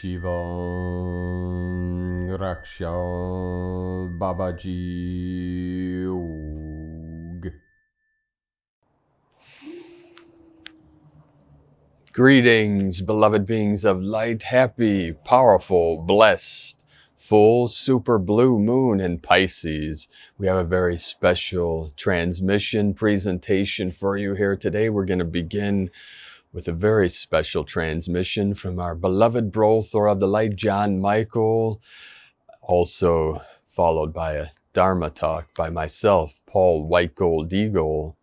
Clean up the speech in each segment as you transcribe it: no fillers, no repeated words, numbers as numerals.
Shiva Raksha Babaji Og. Greetings, beloved beings of light, happy, powerful, blessed, full super blue moon in Pisces. We have a very special transmission presentation for you here today. We're going to begin with a very special transmission from our beloved Brothor of the Light, John Michael, also followed by a Dharma talk by myself, Paul White Gold Eagle.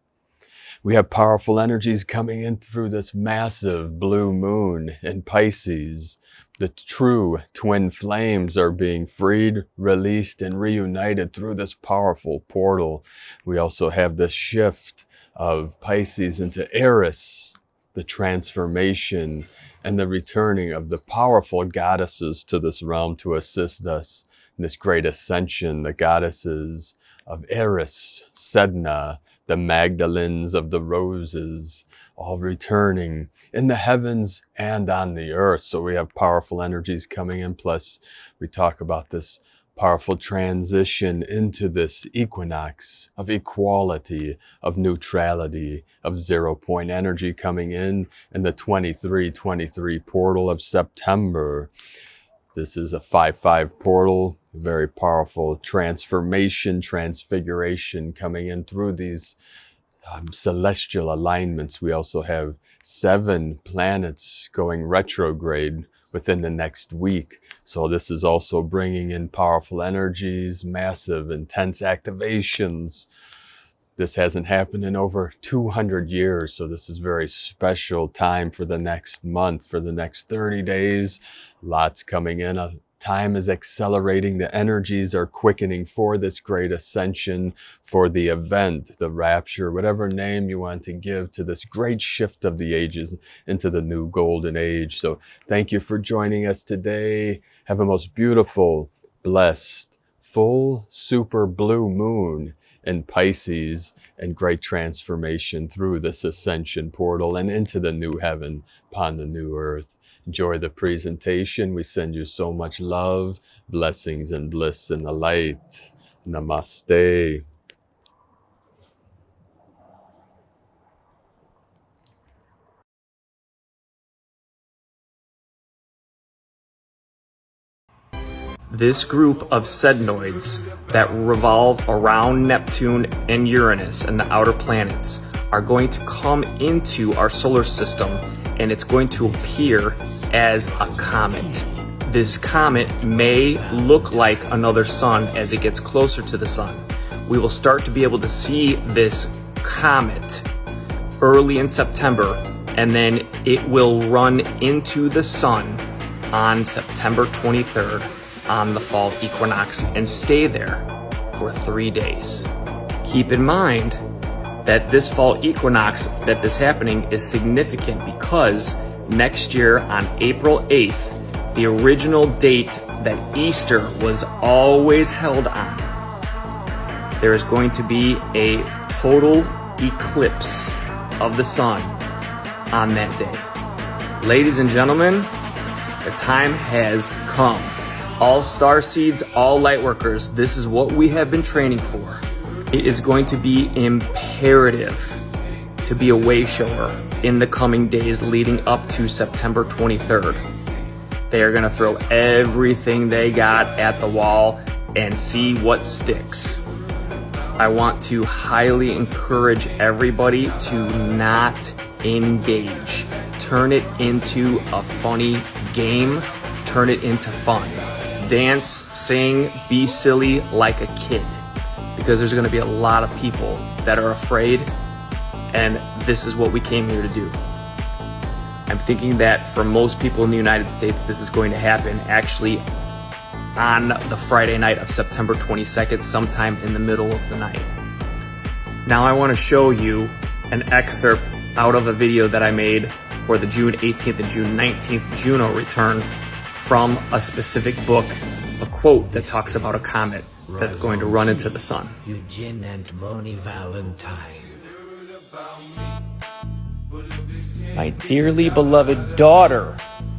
We have powerful energies coming in through this massive blue moon in Pisces. The true twin flames are being freed, released, and reunited through this powerful portal. We also have the shift of Pisces into Eris, the transformation and the returning of the powerful goddesses to this realm to assist us in this great ascension. The goddesses of Eris, Sedna, the Magdalens of the roses, all returning in the heavens and on the earth. So we have powerful energies coming in. Plus, we talk about this powerful transition into this equinox of equality, of neutrality, of 0 point energy coming in the 2323 portal of September. This is a 5-5 portal, very powerful transformation, transfiguration coming in through these celestial alignments. We also have 7 planets going retrograde within the next week. So this is also bringing in powerful energies, massive, intense activations. This hasn't happened in over 200 years, so this is very special time for the next month, for the next 30 days. Lots coming in. Time is accelerating. The energies are quickening for this great ascension, for the event, the rapture, whatever name you want to give to this great shift of the ages into the new golden age. So thank you for joining us today. Have a most beautiful, blessed, full super blue moon in Pisces, and great transformation through this ascension portal and into the new heaven upon the new earth. Enjoy the presentation. We send you so much love, blessings, and bliss in the light. Namaste. This group of sednoids that revolve around Neptune and Uranus and the outer planets are going to come into our solar system, and it's going to appear as a comet. This comet may look like another sun as it gets closer to the sun. We will start to be able to see this comet early in September, and then it will run into the sun on September 23rd. On the fall equinox and stay there for 3 days. Keep in mind that this fall equinox that is happening is significant because next year on April 8th, the original date that Easter was always held on, there is going to be a total eclipse of the sun on that day. Ladies and gentlemen, the time has come. All star seeds, all light workers, this is what we have been training for. It is going to be imperative to be a way shower in the coming days leading up to September 23rd. They are going to throw everything they got at the wall and see what sticks. I want to highly encourage everybody to not engage. Turn it into a funny game. Turn it into fun. Dance, sing, be silly like a kid, because there's going to be a lot of people that are afraid, and this is what we came here to do. I'm thinking that for most people in the United States, this is going to happen actually on the Friday night of September 22nd, sometime in the middle of the night. Now I want to show you an excerpt out of a video that I made for the June 18th and June 19th Juno return from a specific book, a quote that talks about a comet that's going to run into the sun. Eugene and Moni Valentine. My dearly beloved daughter,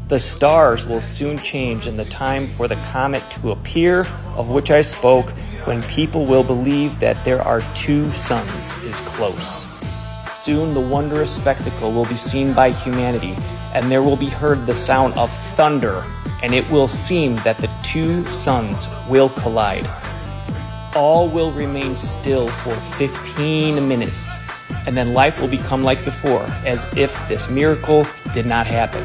The stars will soon change, and the time for the comet to appear, of which I spoke, when people will believe that there are two suns, is close. Soon the wondrous spectacle will be seen by humanity, and there will be heard the sound of thunder, and it will seem that the two suns will collide. All will remain still for 15 minutes, and then life will become like before, as if this miracle did not happen.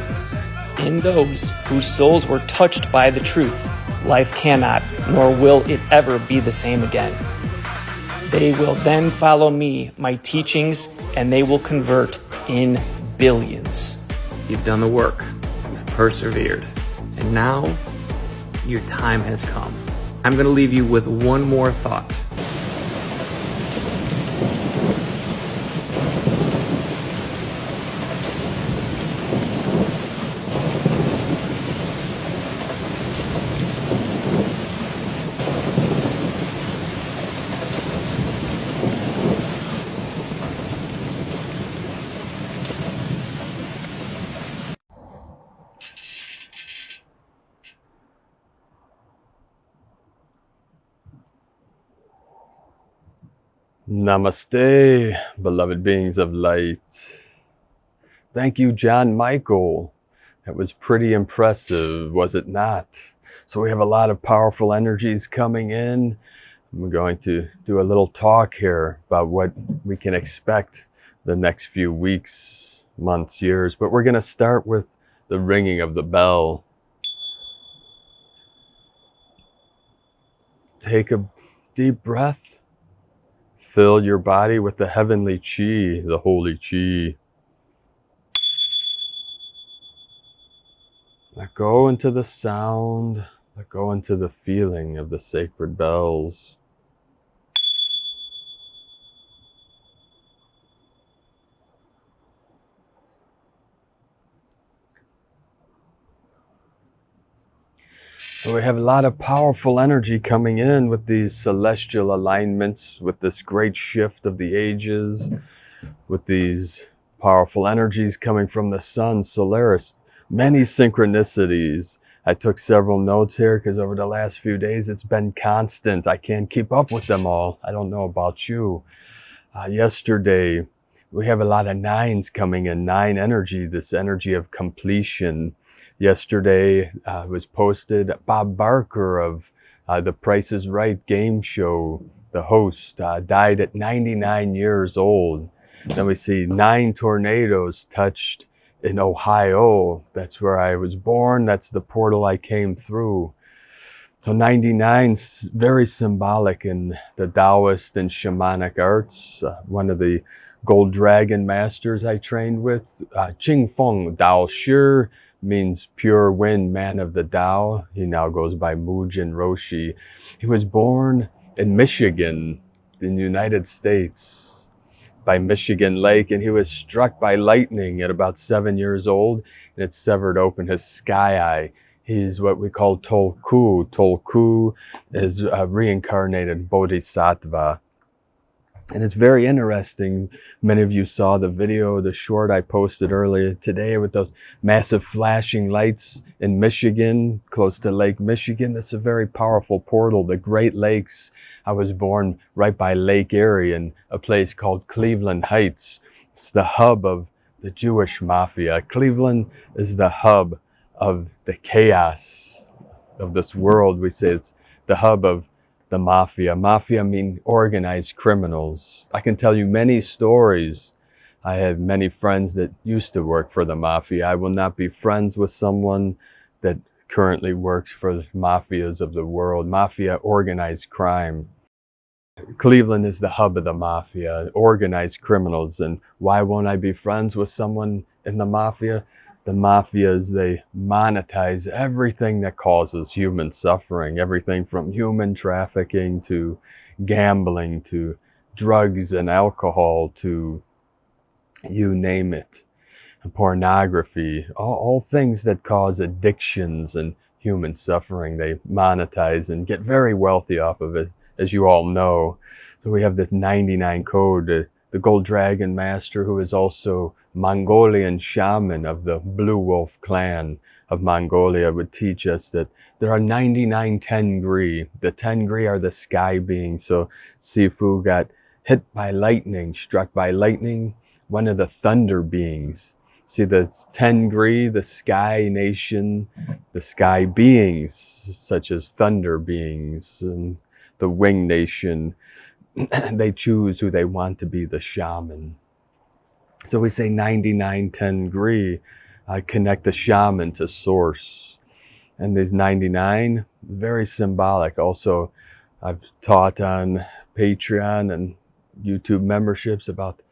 In those whose souls were touched by the truth, life cannot, nor will it ever be the same again. They will then follow me, my teachings, and they will convert in billions. You've done the work. You've persevered. And now, your time has come. I'm going to leave you with one more thought. Namaste, beloved beings of light. Thank you, John Michael. That was pretty impressive, was it not? So we have a lot of powerful energies coming in. We're going to do a little talk here about what we can expect the next few weeks, months, years. But we're going to start with the ringing of the bell. Take a deep breath. Fill your body with the heavenly chi, the holy chi. Let go into the sound. Let go into the feeling of the sacred bells. So we have a lot of powerful energy coming in with these celestial alignments, with this great shift of the ages, with these powerful energies coming from the sun, Solaris, many synchronicities. I took several notes here because over the last few days it's been constant. I can't keep up with them all. I don't know about you. Yesterday, we have a lot of nines coming in, nine energy, this energy of completion. Yesterday was posted, Bob Barker of the Price is Right game show, the host, died at 99 years old. Then we see 9 tornadoes touched in Ohio. That's where I was born. That's the portal I came through. So 99's very symbolic in the Taoist and shamanic arts. One of the gold dragon masters I trained with, Qing Feng Dao Shi, means pure wind, man of the Tao. He now goes by Mujin Roshi. He was born in Michigan, in the United States, by Michigan Lake, and he was struck by lightning at about 7 years old, and it severed open his sky eye. He's what we call Tolku. Tolku is a reincarnated bodhisattva. And it's very interesting. Many of you saw the video, the short I posted earlier today with those massive flashing lights in Michigan, close to Lake Michigan. That's a very powerful portal. The Great Lakes. I was born right by Lake Erie in a place called Cleveland Heights. It's the hub of the Jewish mafia. Cleveland is the hub of the chaos of this world. We say it's the hub of the mafia. Mafia mean organized criminals. I can tell you many stories. I have many friends that used to work for the mafia. I will not be friends with someone that currently works for the mafias of the world. Mafia, organized crime. Cleveland is the hub of the mafia, organized criminals. And why won't I be friends with someone in the mafia? The mafias, they monetize everything that causes human suffering, everything from human trafficking to gambling to drugs and alcohol to you name it, pornography, all things that cause addictions and human suffering. They monetize and get very wealthy off of it, as you all know. So we have this 99 code, the Gold Dragon Master, who is also Mongolian shaman of the Blue Wolf clan of Mongolia would teach us that there are 99 Tengri. The Tengri are the sky beings. So Sifu got hit by lightning, struck by lightning, one of the thunder beings. See, the Tengri, the sky nation, the sky beings, such as thunder beings, and the wing nation, they choose who they want to be the shaman. So we say 99 Tengri connect the shaman to source. And these 99, very symbolic. Also, I've taught on Patreon and YouTube memberships about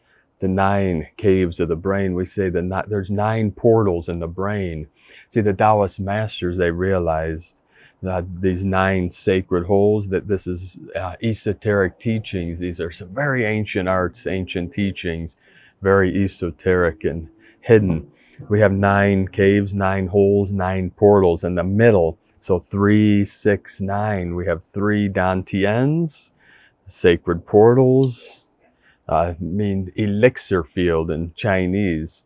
the 9 caves of the brain. We say that there's 9 portals in the brain. See, the Taoist masters, they realized that these 9 sacred holes, that this is esoteric teachings. These are some very ancient arts, ancient teachings, very esoteric and hidden. We have 9 caves, 9 holes, 9 portals in the middle. So 3, 6, 9. We have 3 dantians, sacred portals, mean elixir field in Chinese.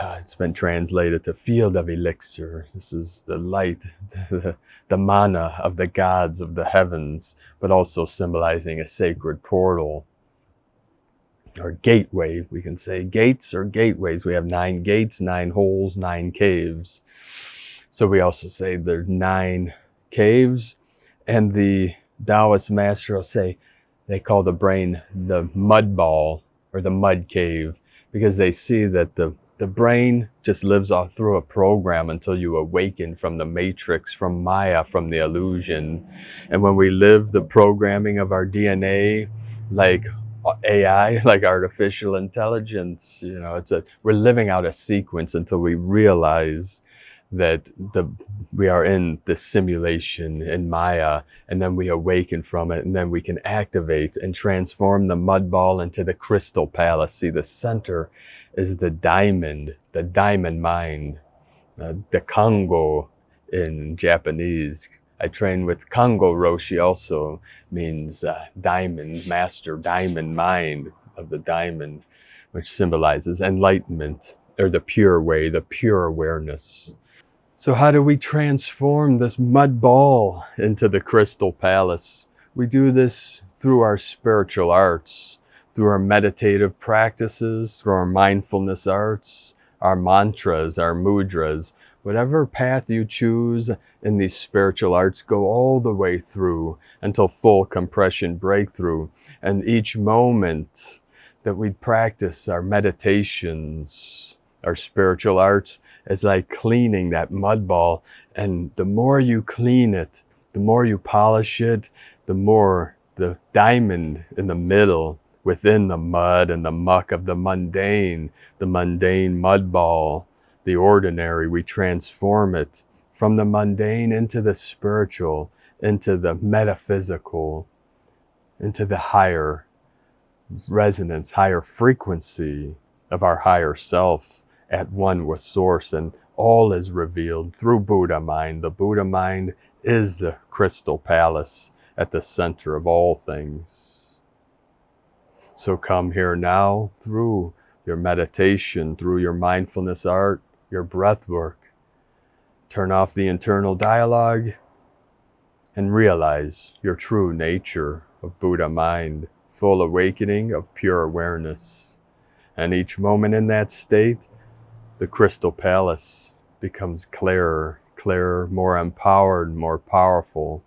It's been translated to field of elixir. This is the light, the mana of the gods of the heavens, but also symbolizing a sacred portal or gateway. We can say gates or gateways. We have 9 gates, 9 holes, 9 caves. So we also say there's 9 caves, and the Taoist master will say, they call the brain the mud ball or the mud cave, because they see that the brain just lives off through a program until you awaken from the matrix, from Maya, from the illusion. And when we live the programming of our DNA, like AI, like artificial intelligence, you know, we're living out a sequence until we realize that we are in this simulation in Maya, and then we awaken from it, and then we can activate and transform the mud ball into the crystal palace. See, the center is the diamond mind, the Kango in Japanese. I train with Kango Roshi, also means diamond, master diamond mind of the diamond, which symbolizes enlightenment, or the pure way, the pure awareness. So how do we transform this mud ball into the crystal palace? We do this through our spiritual arts, through our meditative practices, through our mindfulness arts, our mantras, our mudras. Whatever path you choose in these spiritual arts, go all the way through until full compression breakthrough. And each moment that we practice our meditations, our spiritual arts, is like cleaning that mud ball. And the more you clean it, the more you polish it, the more the diamond in the middle, within the mud and the muck of the mundane mud ball, the ordinary, we transform it from the mundane into the spiritual, into the metaphysical, into the higher resonance, higher frequency of our higher self, at one with source. And all is revealed through Buddha mind. The Buddha mind is the crystal palace at the center of all things. So come here now through your meditation, through your mindfulness art, your breath work. Turn off the internal dialogue and realize your true nature of Buddha mind, full awakening of pure awareness. And each moment in that state, the crystal palace becomes clearer, more empowered, more powerful.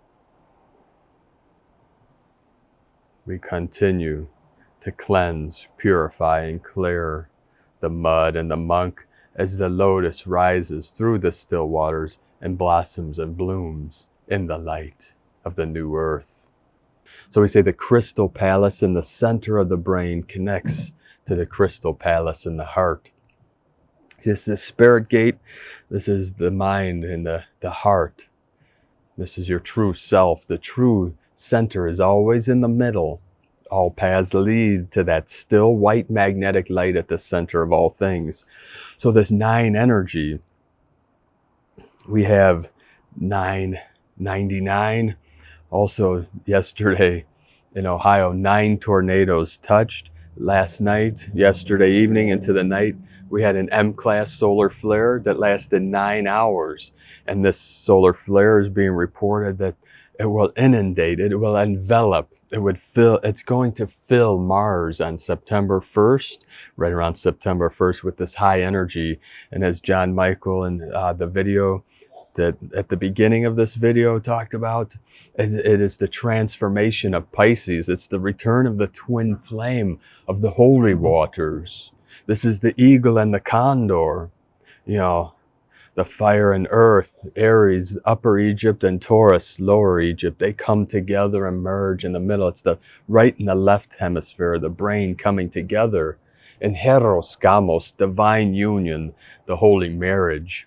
We continue to cleanse, purify, and clear the mud and the muck as the lotus rises through the still waters and blossoms and blooms in the light of the new earth. So we say the crystal palace in the center of the brain connects to the crystal palace in the heart. This is the spirit gate. This is the mind and the heart. This is your true self. The true center is always in the middle. All paths lead to that still white magnetic light at the center of all things. So this 9 energy, we have 999. Also yesterday in Ohio, 9 tornadoes touched. Last night, yesterday evening into the night, we had an M-class solar flare that lasted 9 hours. And this solar flare is being reported that it will inundate, it will envelop, it's going to fill Mars on September 1st, right around September 1st, with this high energy. And as John Michael in the video that at the beginning of this video talked about, it is the transformation of Pisces. It's the return of the twin flame of the holy waters. This is the eagle and the condor, you know, the fire and earth, Aries, Upper Egypt, and Taurus, Lower Egypt. They come together and merge in the middle. It's the right and the left hemisphere, the brain coming together. And Heros Gamos, divine union, the holy marriage.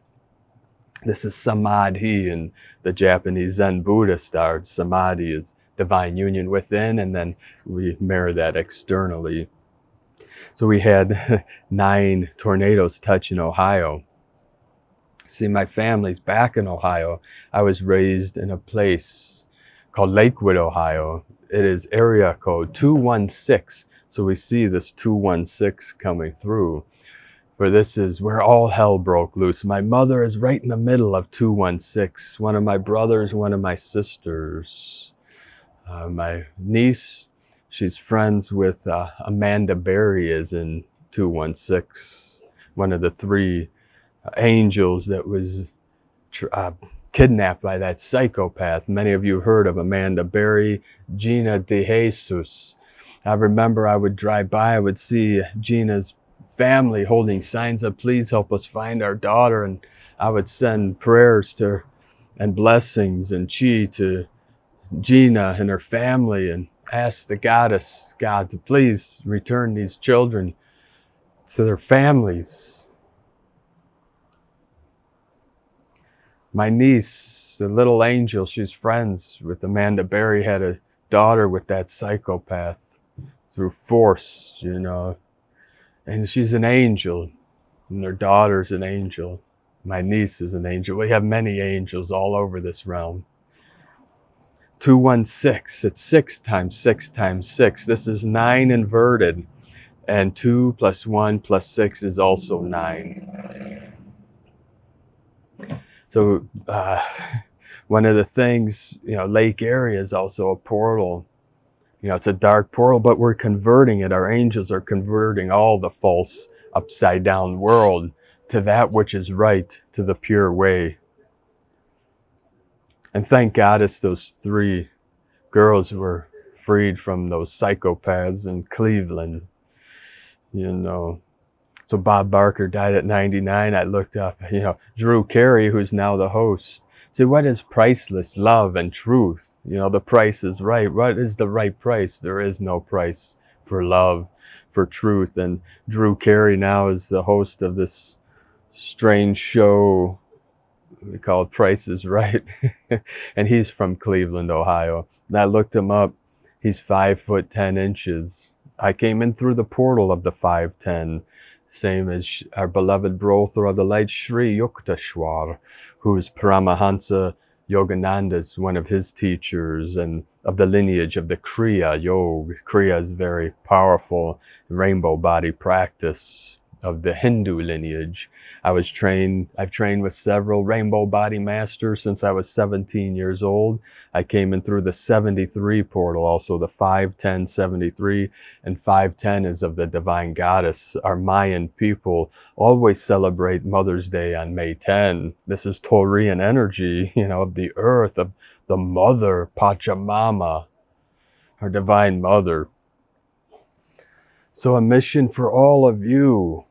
This is Samadhi in the Japanese Zen Buddhist art. Samadhi is divine union within, and then we mirror that externally. So we had 9 tornadoes touch in Ohio. See, my family's back in Ohio. I was raised in a place called Lakewood, Ohio. It is area code 216. So we see this 216 coming through. For this is where all hell broke loose. My mother is right in the middle of 216. One of my brothers, one of my sisters. My niece, she's friends with Amanda Berry, is in 216. One of the 3 angels that was kidnapped by that psychopath. Many of you heard of Amanda Berry, Gina De Jesus. I remember I would drive by, I would see Gina's family holding signs up, please help us find our daughter. And I would send prayers to her and blessings and chi to Gina and her family and ask the goddess, God, to please return these children to their families. My niece, the little angel, she's friends with Amanda Berry, had a daughter with that psychopath through force, you know. And she's an angel, and their daughter's an angel. My niece is an angel. We have many angels all over this realm. 216, it's 6 times 6 times 6. This is 9 inverted, and 2 plus 1 plus 6 is also 9. So one of the things, you know, Lake area is also a portal. You know, it's a dark portal, but we're converting it. Our angels are converting all the false upside down world to that which is right, to the pure way. And thank God it's those 3 girls who were freed from those psychopaths in Cleveland, you know. So Bob Barker died at 99. I looked up, you know, Drew Carey, who's now the host. See, what is priceless? Love and truth. You know, the price is right. What is the right price? There is no price for love, for truth. And Drew Carey now is the host of this strange show we call it Price is Right. And he's from Cleveland, Ohio. And I looked him up. He's 5'10". I came in through the portal of the 5'10", same as our beloved brother of the light, Sri Yukteswar, who's Paramahansa Yogananda's one of his teachers, and of the lineage of the Kriya Yoga. Kriya is very powerful rainbow body practice of the Hindu lineage. I've trained with several rainbow body masters since I was 17 years old. I came in through the 73 portal, also the 5'10", 73, and 5'10" is of the divine goddess. Our Mayan people always celebrate Mother's Day on May 10. This is Taurian energy, you know, of the earth, of the mother, Pachamama, our divine mother. So a mission for all of you.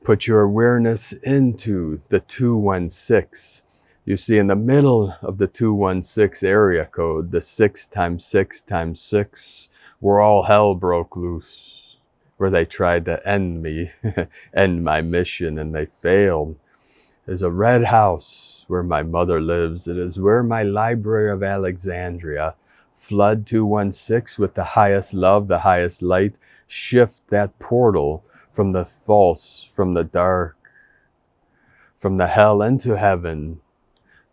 Put your awareness into the 216. You see in the middle of the 216 area code, the 6 times 6 times 6, where all hell broke loose, where they tried to end me, end my mission, and they failed. There's a red house where my mother lives. It is where my Library of Alexandria, flood 216 with the highest love, the highest light, shift that portal from the false, from the dark, from the hell into heaven.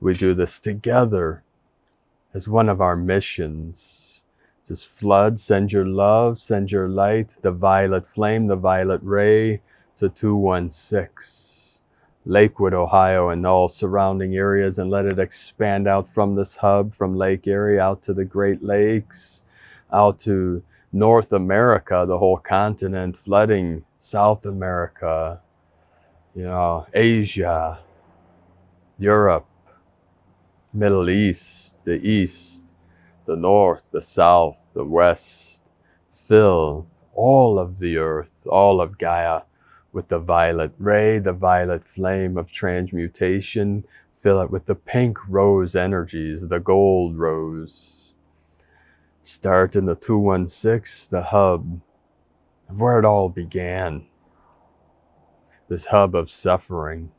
We do this together as one of our missions Just flood, send your love, send your light, the violet flame, the violet ray to 216 Lakewood, Ohio, and all surrounding areas, and let it expand out from this hub, from Lake Erie out to the Great Lakes, out to North America, the whole continent, flooding South America, Asia, Europe, Middle East, the north, the south, the west. Fill all of the earth, all of Gaia with the violet ray, the violet flame of transmutation. Fill it with the pink rose energies, the gold rose. Start in the 216, the hub of where it all began. This hub of suffering,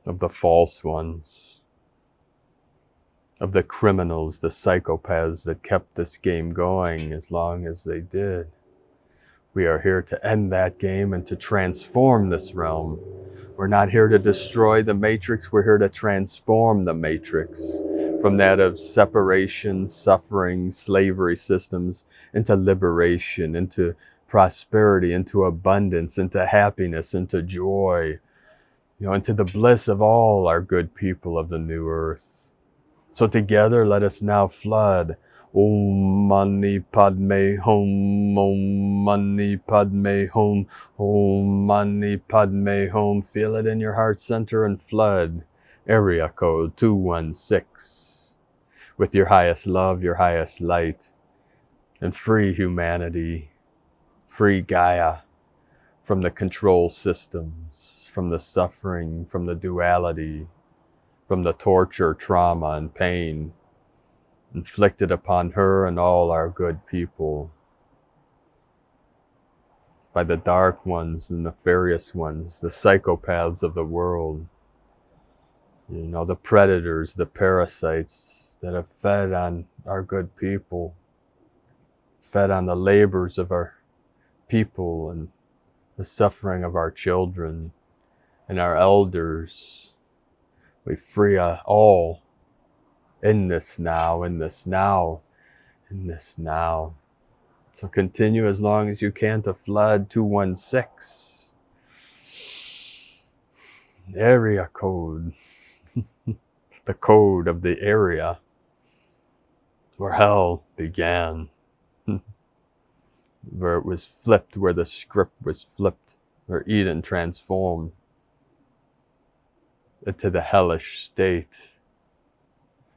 of the false ones, of the criminals, the psychopaths that kept this game going as long as they did. We are here to end that game and to transform this realm. We're not here to destroy the matrix, we're here to transform the matrix from that of separation, suffering, slavery systems into liberation, into prosperity, into abundance, into happiness, into joy, into the bliss of all our good people of the new earth. So together, let us now flood. Om Mani Padme Hum, Om Mani Padme Hum, Om Mani Padme Hum. Feel it in your heart center and flood. Area code 216. With your highest love, your highest light, and free humanity, free Gaia, from the control systems, from the suffering, from the duality, from the torture, trauma, and pain inflicted upon her and all our good people by the dark ones and nefarious ones, the psychopaths of the world, the predators, the parasites that have fed on our good people, fed on the labors of our people and the suffering of our children and our elders. We free all in this now, in this now, in this now. So continue as long as you can to flood 216. Area code. The code of the area where hell began. Where it was flipped, where the script was flipped, where Eden transformed into the hellish state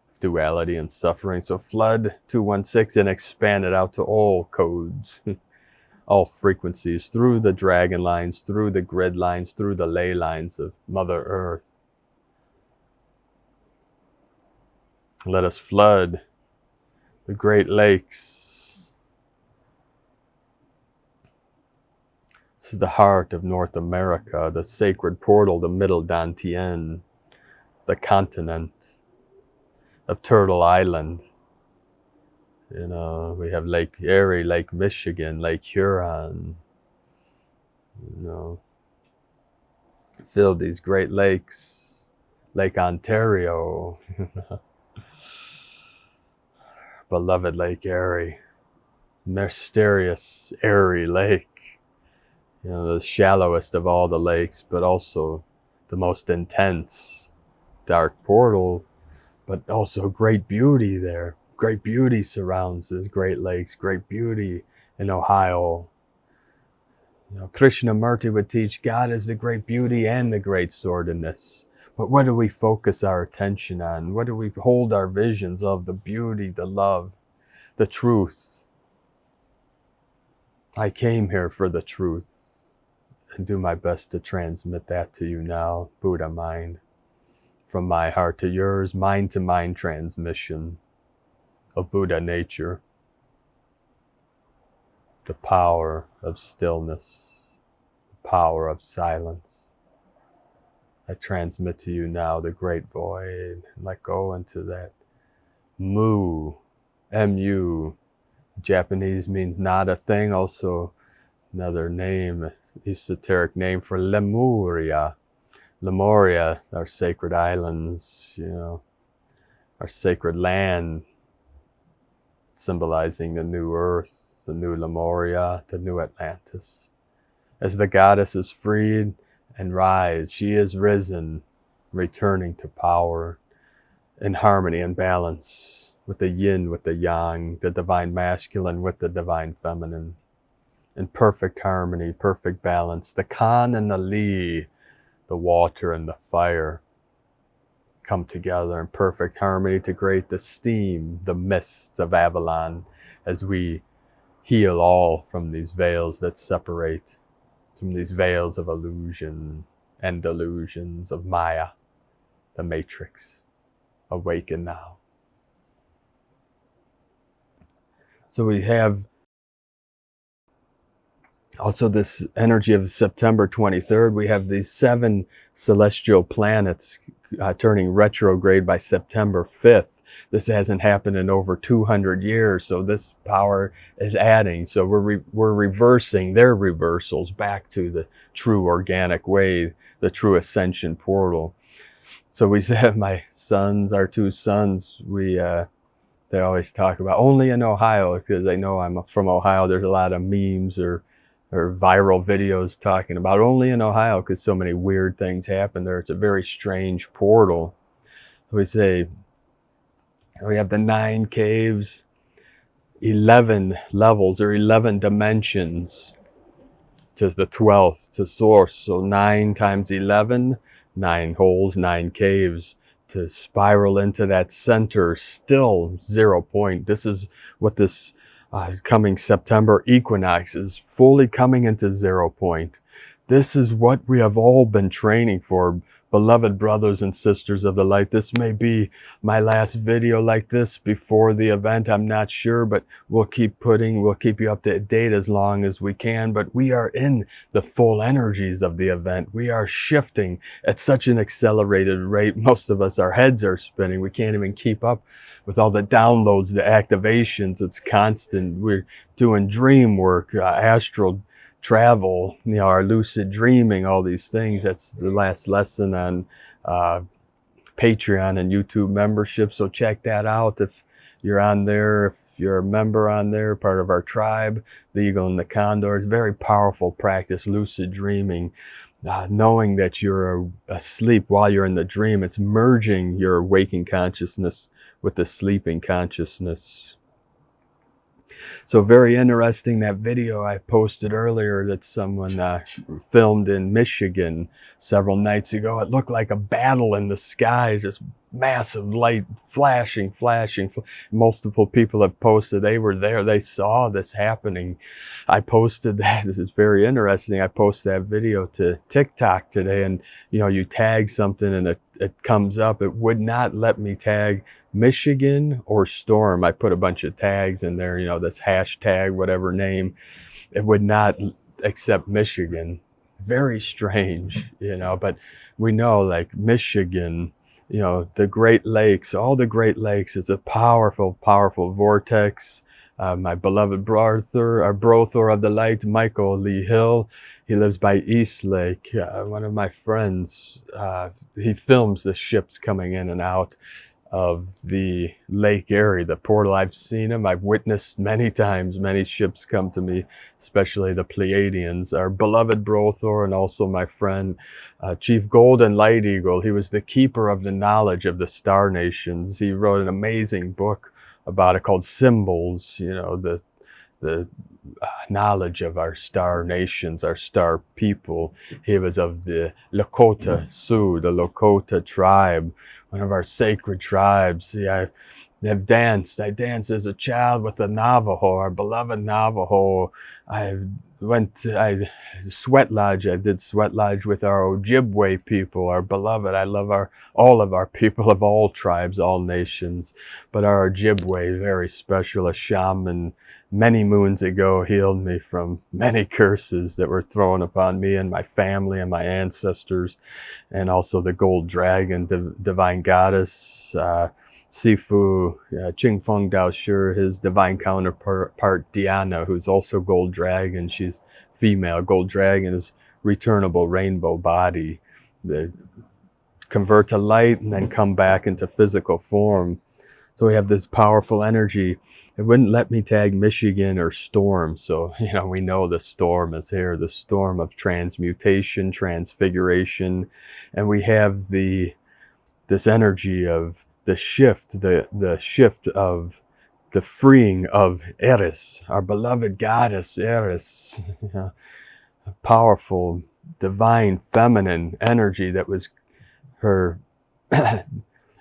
of duality and suffering. So flood 216 and expand it out to all codes, all frequencies, through the dragon lines, through the grid lines, through the ley lines of Mother Earth. Let us flood the Great Lakes. This is the heart of North America, the sacred portal, the middle Dantian, the continent of Turtle Island. We have Lake Erie, Lake Michigan, Lake Huron. Fill these Great Lakes, Lake Ontario, beloved Lake Erie, mysterious Erie Lake. The shallowest of all the lakes, but also the most intense, dark portal, but also great beauty there. Great beauty surrounds the Great Lakes, great beauty in Ohio. Krishnamurti would teach God is the great beauty and the great sword in this. But what do we focus our attention on? What do we hold our visions of? The beauty, the love, the truth. I came here for the truth. And do my best to transmit that to you now, Buddha mind. From my heart to yours, mind to mind transmission of Buddha nature. The power of stillness, the power of silence. I transmit to you now the great void. Let go into that mu, M-U. Japanese means not a thing, also another name, esoteric name for Lemuria. Lemuria, our sacred islands, our sacred land, symbolizing the new earth, the new Lemuria, the new Atlantis. As the goddess is freed and rise, she is risen, returning to power in harmony and balance with the yin, with the yang, the divine masculine with the divine feminine. In perfect harmony, perfect balance, the Kan and the Li, the water and the fire, come together in perfect harmony to create the steam, the mists of Avalon, as we heal all from these veils that separate, from these veils of illusion and delusions of Maya, the Matrix. Awaken now. So we have also this energy of September 23rd. We have these 7 celestial planets turning retrograde by September 5th. This hasn't happened in over 200 years, so this power is adding. So we're reversing their reversals back to the true organic way, the true ascension portal. So we said, my sons, our 2 sons, they always talk about only in Ohio, because they know I'm from Ohio. There's a lot of memes or viral videos talking about only in Ohio, because so many weird things happen there. It's a very strange portal. We say we have the 9 caves, 11 levels or 11 dimensions to the 12th, to source. So 9 times 11, 9 holes, 9 caves to spiral into that center, still 0 point. This is what this coming September equinox is fully coming into 0 point. This is what we have all been training for, beloved brothers and sisters of the light. This may be my last video like this before the event. I'm not sure, but we'll keep you up to date as long as we can. But we are in the full energies of the event. We are shifting at such an accelerated rate. Most of us, our heads are spinning. We can't even keep up with all the downloads, the activations. It's constant. We're doing dream work, astral travel, our lucid dreaming, all these things. That's the last lesson on Patreon and YouTube membership. So check that out if you're on there, if you're a member on there, part of our tribe, the Eagle and the Condor. It's a very powerful practice, lucid dreaming. Knowing that you're asleep while you're in the dream, it's merging your waking consciousness with the sleeping consciousness. So very interesting, that video I posted earlier that someone filmed in Michigan several nights ago. It looked like a battle in the skies, just massive light flashing. Multiple people have posted they were there, they saw this happening. I posted that. This is very interesting. I posted that video to TikTok today, and you tag something and it comes up. It would not let me tag Michigan or storm. I put a bunch of tags in there, this hashtag, whatever name. It would not accept Michigan. Very strange, but we know, like Michigan, the Great Lakes, all the Great Lakes, is a powerful, powerful vortex. My beloved brother, our brother of the light, Michael Lee Hill, he lives by East Lake. One of my friends, he films the ships coming in and out of the lake area, the portal. I've seen him. I've witnessed many times, many ships come to me, especially the Pleiadians, our beloved Brothor, and also my friend, Chief Golden Light Eagle. He was the keeper of the knowledge of the star nations. He wrote an amazing book about it called Symbols, the knowledge of our star nations, our star people. He was of the Lakota Sioux, the Lakota tribe, one of our sacred tribes. See, I danced as a child with the Navajo, our beloved Navajo. I sweat lodge. I did sweat lodge with our Ojibwe people, our beloved. I love all of our people of all tribes, all nations. But our Ojibwe, very special. A shaman many moons ago healed me from many curses that were thrown upon me and my family and my ancestors. And also the gold dragon, divine goddess, Sifu, Ching Feng Dao Shi, his divine counterpart Diana, who's also gold dragon. She's female. Gold dragon is returnable rainbow body. They convert to light and then come back into physical form. So we have this powerful energy. It wouldn't let me tag Michigan or storm. So, we know the storm is here, the storm of transmutation, transfiguration. And we have this energy of the shift, the shift of the freeing of Eris, our beloved goddess Eris, a powerful, divine, feminine energy that was her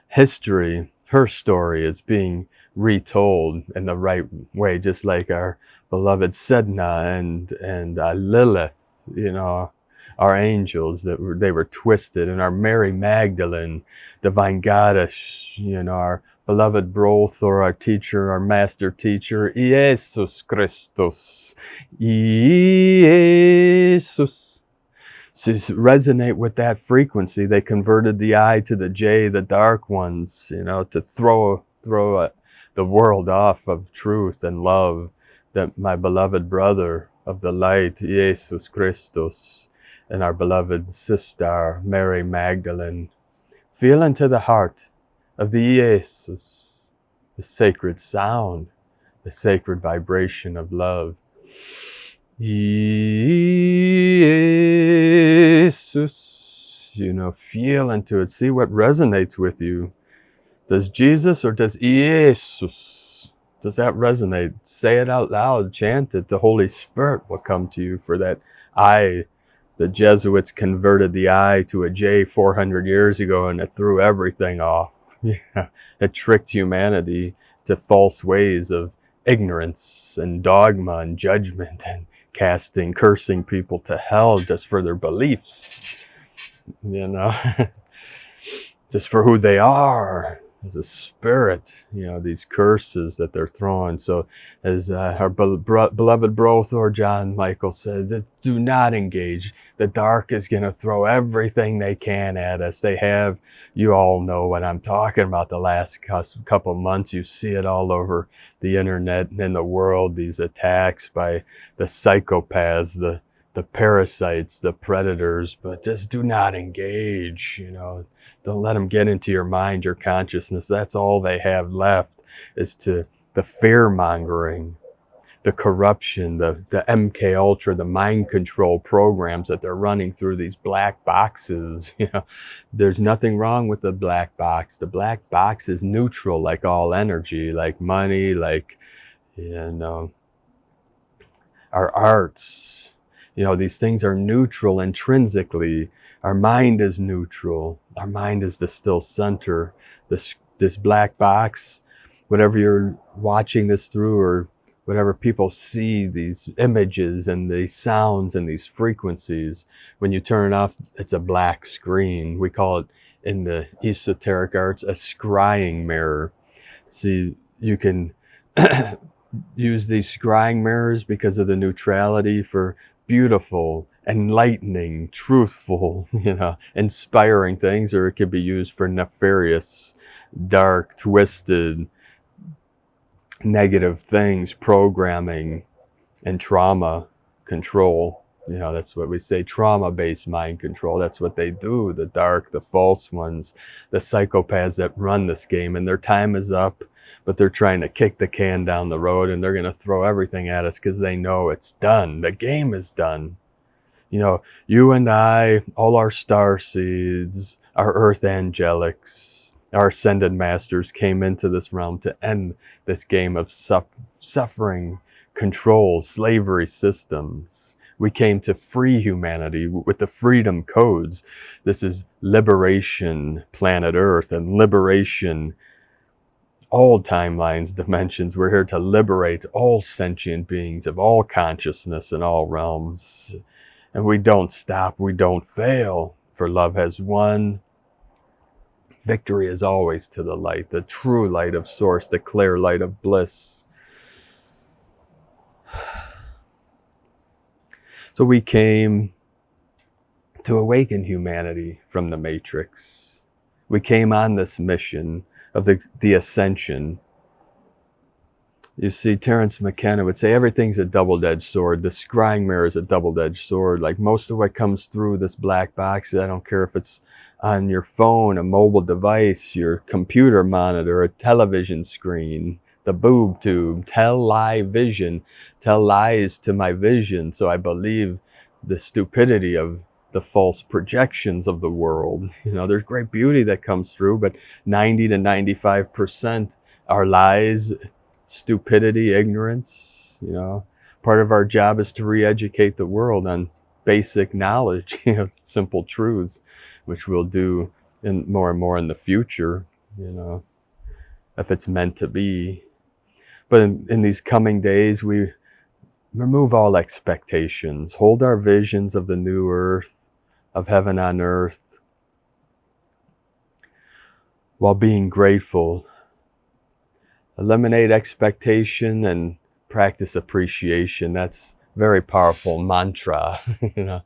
history, her story is being retold in the right way, just like our beloved Sedna and Lilith, our angels they were twisted, and our Mary Magdalene, divine goddess, our beloved Brothor, our teacher, our master teacher, Jesus Christus, Jesus. So resonate with that frequency. They converted the I to the J, the dark ones, to throw the world off of truth and love. That my beloved brother of the light, Jesus Christus, and our beloved sister, Mary Magdalene, feel into the heart of the Jesus, the sacred sound, the sacred vibration of love. Jesus, feel into it. See what resonates with you. Does Jesus or does Jesus? Does that resonate? Say it out loud, chant it. The Holy Spirit will come to you for that I. The Jesuits converted the I to a J 400 years ago, and it threw everything off. Yeah, it tricked humanity to false ways of ignorance and dogma and judgment and cursing people to hell just for their beliefs, just for who they are as a spirit, these curses that they're throwing. So as our beloved Brothor John Michael said, do not engage. The dark is going to throw everything they can at us. They have, you all know what I'm talking about the last couple months. You see it all over the internet and in the world, these attacks by the psychopaths, the parasites, the predators, but just do not engage, Don't let them get into your mind, your consciousness. That's all they have left is the fear mongering, the corruption, the MK Ultra, the mind control programs that they're running through these black boxes. There's nothing wrong with the black box. The black box is neutral, like all energy, like money, like, our arts. These things are neutral intrinsically. Our mind is neutral. Our mind is the still center. This black box, whatever you're watching this through, or whatever people see, these images and these sounds and these frequencies, when you turn it off, it's a black screen. We call it in the esoteric arts a scrying mirror. See, you can use these scrying mirrors because of the neutrality for beautiful, enlightening, truthful, inspiring things, or it could be used for nefarious, dark, twisted, negative things, programming and trauma control. That's what we say, trauma-based mind control. That's what they do, the dark, the false ones, the psychopaths that run this game, and their time is up, but they're trying to kick the can down the road, and they're going to throw everything at us because they know it's done. The game is done. You and I, all our star seeds, our earth angelics, our ascended masters came into this realm to end this game of suffering, control, slavery systems. We came to free humanity with the freedom codes. This is liberation, planet Earth, and liberation, all timelines, dimensions. We're here to liberate all sentient beings of all consciousness in all realms. And we don't stop, we don't fail, for love has won. Victory is always to the light, the true light of source, the clear light of bliss. So we came to awaken humanity from the matrix. We came on this mission of the ascension You see, Terence McKenna would say everything's a double-edged sword. The scrying mirror is a double-edged sword. Like most of what comes through this black box, I don't care if it's on your phone, a mobile device, your computer monitor, a television screen, the boob tube, tell vision, tell lies to my vision. So I believe the stupidity of the false projections of the world. You know, there's great beauty that comes through, but 90 to 95% are lies, stupidity, ignorance. You know, part of our job is to re-educate the world on basic knowledge, you know, simple truths, which we'll do in more and more in the future, you know, if it's meant to be. But in these coming days, we remove all expectations, hold our visions of the new earth, of heaven on earth, while being grateful. Eliminate expectation and practice appreciation. That's very powerful mantra. You know,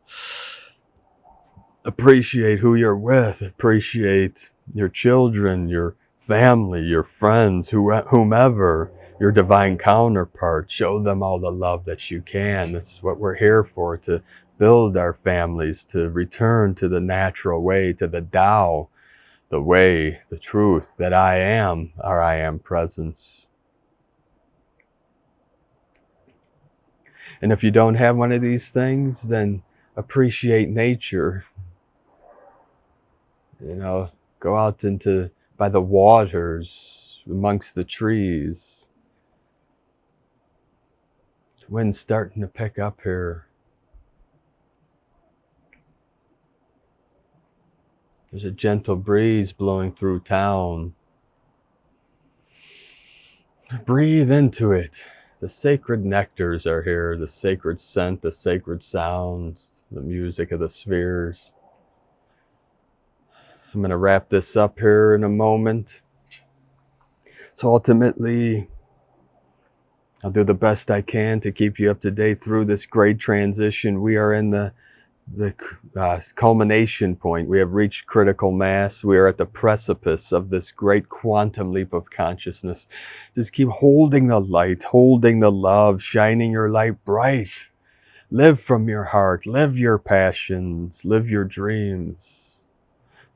appreciate who you're with, appreciate your children, your family, your friends, whomever, your divine counterpart. Show them all the love that you can. That's what we're here for, to build our families, to return to the natural way, to the Tao, the way, the truth, that I am, our I am presence. And if you don't have one of these things, then appreciate nature. You know, go out by the waters, amongst the trees. The wind's starting to pick up here. There's a gentle breeze blowing through town. Breathe into it. The sacred nectars are here, the sacred scent, the sacred sounds, the music of the spheres. I'm going to wrap this up here in a moment. So ultimately, I'll do the best I can to keep you up to date through this great transition. We are in the culmination point. We have reached critical mass. We are at the precipice of this great quantum leap of consciousness. Just keep holding the light, holding the love, shining your light bright. Live from your heart, live your passions, live your dreams.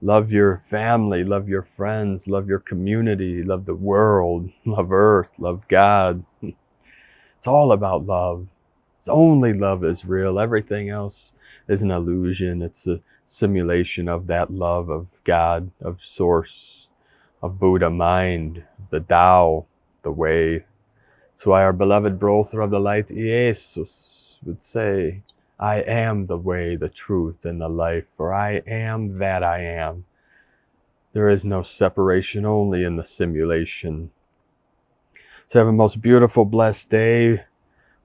Love your family, love your friends, love your community, love the world, love Earth, love God. It's all about love. It's only love is real. Everything else is an illusion. It's a simulation of that love of God, of Source, of Buddha mind, of the Tao, the way. That's why our beloved brother of the light, Jesus, would say, I am the way, the truth, and the life, for I am that I am. There is no separation, only in the simulation. So have a most beautiful, blessed day,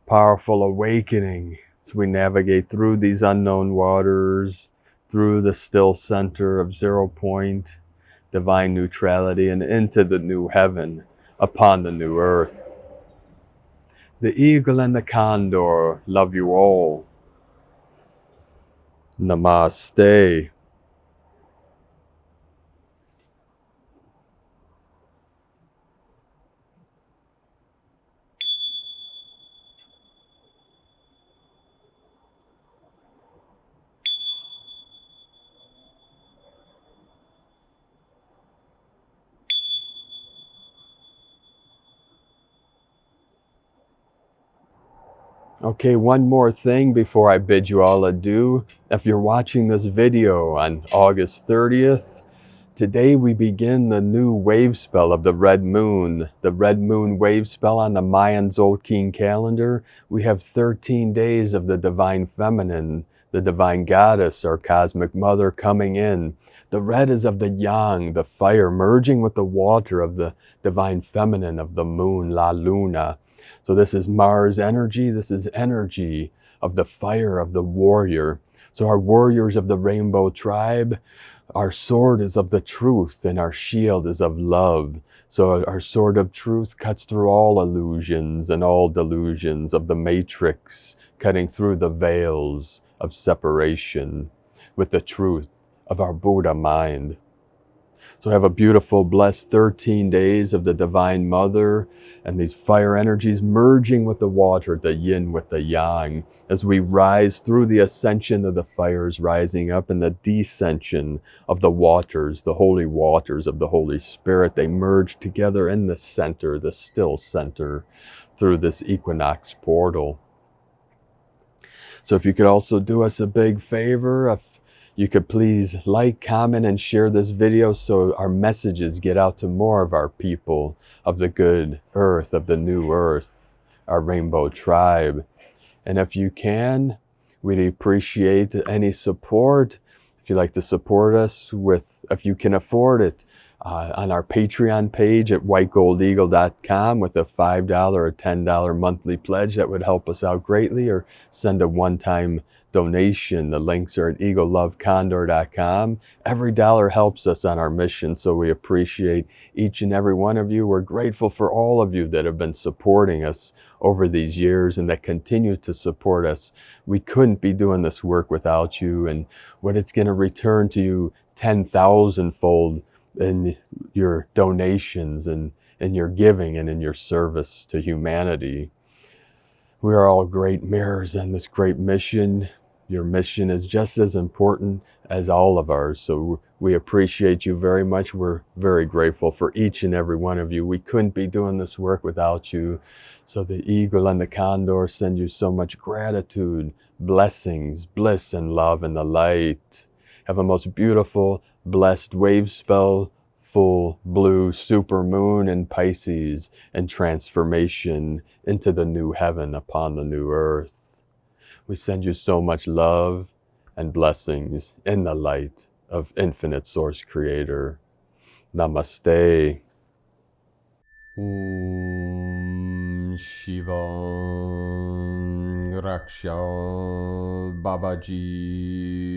powerful awakening as we navigate through these unknown waters, through the still center of 0 point, divine neutrality, and into the new heaven, upon the new earth. The eagle and the condor love you all. Namaste. Okay, one more thing before I bid you all adieu. If you're watching this video on August 30th, today we begin the new wave spell of the red moon wave spell on the Mayan Zolkin calendar. We have 13 days of the divine feminine, the divine goddess, our cosmic mother coming in. The red is of the yang, the fire, merging with the water of the divine feminine of the moon, La Luna. So this is Mars energy. This is energy of the fire of the warrior. So our warriors of the rainbow tribe, our sword is of the truth and our shield is of love. So our sword of truth cuts through all illusions and all delusions of the matrix, cutting through the veils of separation with the truth of our Buddha mind. So have a beautiful, blessed 13 days of the Divine Mother and these fire energies merging with the water, the yin with the yang, as we rise through the ascension of the fires rising up and the descension of the waters, the holy waters of the Holy Spirit. They merge together in the center, the still center, through this equinox portal. So if you could also do us a big favor, if you could please like, comment, and share this video so our messages get out to more of our people of the good earth, of the new earth, our rainbow tribe. And if you can, we'd appreciate any support. If you'd like to support us with, if you can afford it, on our Patreon page at whitegoldeagle.com with a $5 or $10 monthly pledge, that would help us out greatly, or send a one-time donation. The links are at eaglelovecondor.com. Every dollar helps us on our mission, so we appreciate each and every one of you. We're grateful for all of you that have been supporting us over these years and that continue to support us. We couldn't be doing this work without you, and what it's going to return to you 10,000-fold in your donations and in your giving and in your service to humanity. We are all great mirrors in this great mission. Your mission is just as important as all of ours, so we appreciate you very much. We're very grateful for each and every one of you. We couldn't be doing this work without you. So the eagle and the condor send you so much gratitude, blessings, bliss, and love and the light. Have a most beautiful, blessed wave spell, full blue super moon in Pisces, and transformation into the new heaven upon the new earth. We send you so much love and blessings in the light of infinite source creator. Namaste. Om Shiva Raksha Babaji.